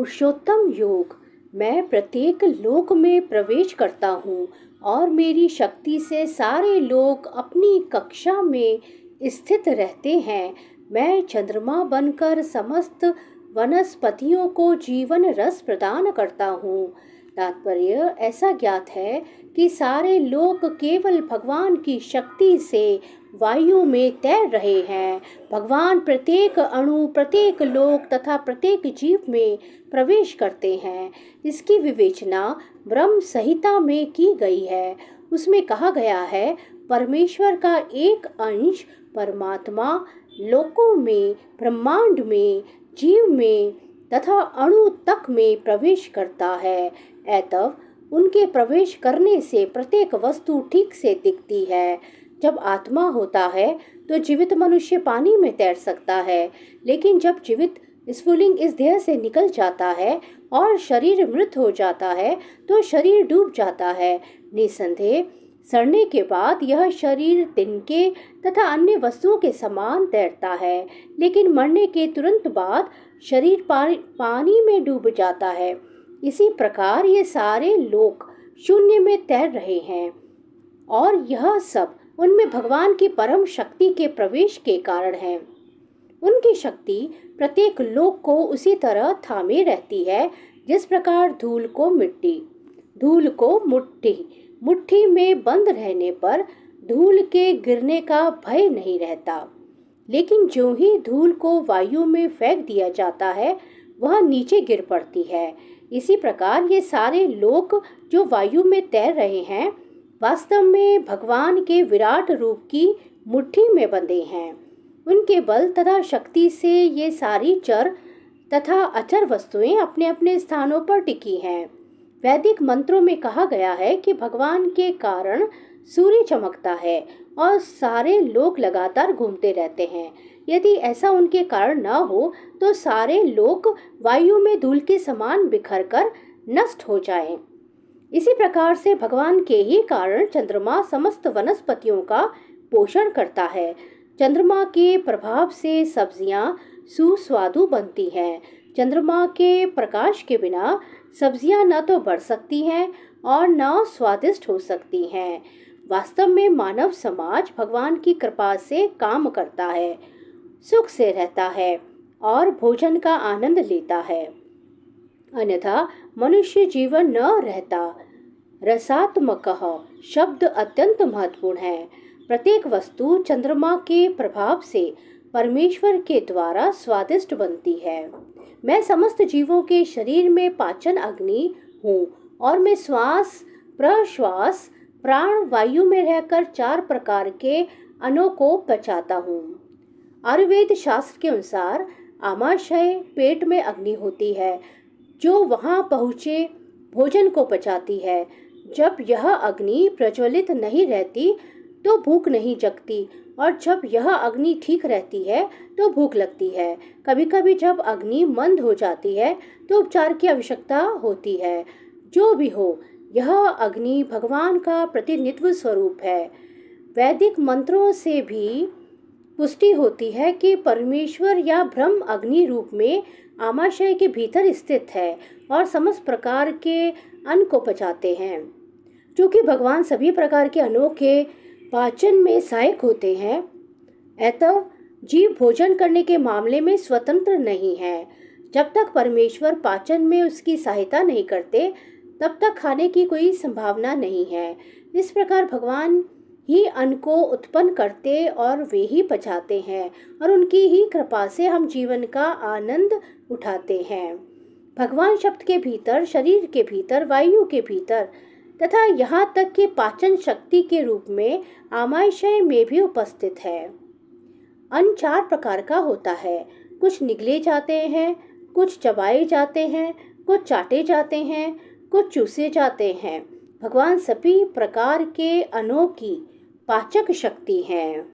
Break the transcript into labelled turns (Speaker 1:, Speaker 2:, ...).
Speaker 1: पुरुषोत्तम योग। मैं प्रत्येक लोक में प्रवेश करता हूँ और मेरी शक्ति से सारे लोग अपनी कक्षा में स्थित रहते हैं। मैं चंद्रमा बनकर समस्त वनस्पतियों को जीवन रस प्रदान करता हूँ। तात्पर्य ऐसा ज्ञात है कि सारे लोग केवल भगवान की शक्ति से वायु में तैर रहे हैं। भगवान प्रत्येक अणु, प्रत्येक लोक तथा प्रत्येक जीव में प्रवेश करते हैं। इसकी विवेचना ब्रह्म संहिता में की गई है। उसमें कहा गया है, परमेश्वर का एक अंश परमात्मा लोकों में, ब्रह्मांड में, जीव में तथा अणु तक में प्रवेश करता है। अतः उनके प्रवेश करने से प्रत्येक वस्तु ठीक से दिखती है। जब आत्मा होता है तो जीवित मनुष्य पानी में तैर सकता है, लेकिन जब जीवित स्फुलिंग इस देह से निकल जाता है और शरीर मृत हो जाता है तो शरीर डूब जाता है। निसंदेह सड़ने के बाद यह शरीर तिनके तथा अन्य वस्तुओं के समान तैरता है, लेकिन मरने के तुरंत बाद शरीर पानी में डूब जाता है। इसी प्रकार ये सारे लोग शून्य में तैर रहे हैं और यह सब उनमें भगवान की परम शक्ति के प्रवेश के कारण है। उनकी शक्ति प्रत्येक लोक को उसी तरह थामे रहती है जिस प्रकार धूल को मुट्ठी में बंद रहने पर धूल के गिरने का भय नहीं रहता, लेकिन जो ही धूल को वायु में फेंक दिया जाता है वह नीचे गिर पड़ती है। इसी प्रकार ये सारे लोक जो वायु में तैर रहे हैं वास्तव में भगवान के विराट रूप की मुट्ठी में बंधे हैं। उनके बल तथा शक्ति से ये सारी चर तथा अचर वस्तुएं अपने अपने स्थानों पर टिकी हैं। वैदिक मंत्रों में कहा गया है कि भगवान के कारण सूर्य चमकता है और सारे लोग लगातार घूमते रहते हैं। यदि ऐसा उनके कारण न हो तो सारे लोग वायु में धूल के समान बिखर कर नष्ट हो जाएं। इसी प्रकार से भगवान के ही कारण चंद्रमा समस्त वनस्पतियों का पोषण करता है। चंद्रमा के प्रभाव से सब्जियां सुस्वादु बनती हैं। चंद्रमा के प्रकाश के बिना सब्जियां न तो बढ़ सकती हैं और न स्वादिष्ट हो सकती हैं। वास्तव में मानव समाज भगवान की कृपा से काम करता है, सुख से रहता है और भोजन का आनंद लेता है, अन्यथा मनुष्य जीवन न रहता। रसात्मकः शब्द अत्यंत महत्वपूर्ण है। प्रत्येक वस्तु चंद्रमा के प्रभाव से परमेश्वर के द्वारा स्वादिष्ट बनती है। मैं समस्त जीवों के शरीर में पाचन अग्नि हूँ और मैं श्वास प्रश्वास प्राण वायु में रहकर 4 प्रकार के अन्नों को पचाता हूँ। आयुर्वेद शास्त्र के अनुसार आमाशय पेट में अग्नि होती है जो वहाँ पहुँचे भोजन को पचाती है। जब यह अग्नि प्रज्वलित नहीं रहती तो भूख नहीं जगती और जब यह अग्नि ठीक रहती है तो भूख लगती है। कभी कभी जब अग्नि मंद हो जाती है तो उपचार की आवश्यकता होती है। जो भी हो, यह अग्नि भगवान का प्रतिनिधित्व स्वरूप है। वैदिक मंत्रों से भी पुष्टि होती है कि परमेश्वर या ब्रह्म अग्नि रूप में आमाशय के भीतर स्थित है और समस्त प्रकार के अन्न को पचाते हैं। क्योंकि भगवान सभी प्रकार के अन्नों के पाचन में सहायक होते हैं, अतः जीव भोजन करने के मामले में स्वतंत्र नहीं है। जब तक परमेश्वर पाचन में उसकी सहायता नहीं करते तब तक खाने की कोई संभावना नहीं है। इस प्रकार भगवान ही अन्न को उत्पन्न करते और वे ही पचाते हैं और उनकी ही कृपा से हम जीवन का आनंद उठाते हैं। भगवान शब्द के भीतर, शरीर के भीतर, वायु के भीतर तथा यहाँ तक कि पाचन शक्ति के रूप में आमाशय में भी उपस्थित है। अन्न 4 प्रकार का होता है। कुछ निगले जाते हैं, कुछ चबाए जाते हैं, कुछ चाटे जाते हैं, कुछ चूसे जाते हैं। भगवान सभी प्रकार के अन्नों की पाचक शक्ति हैं।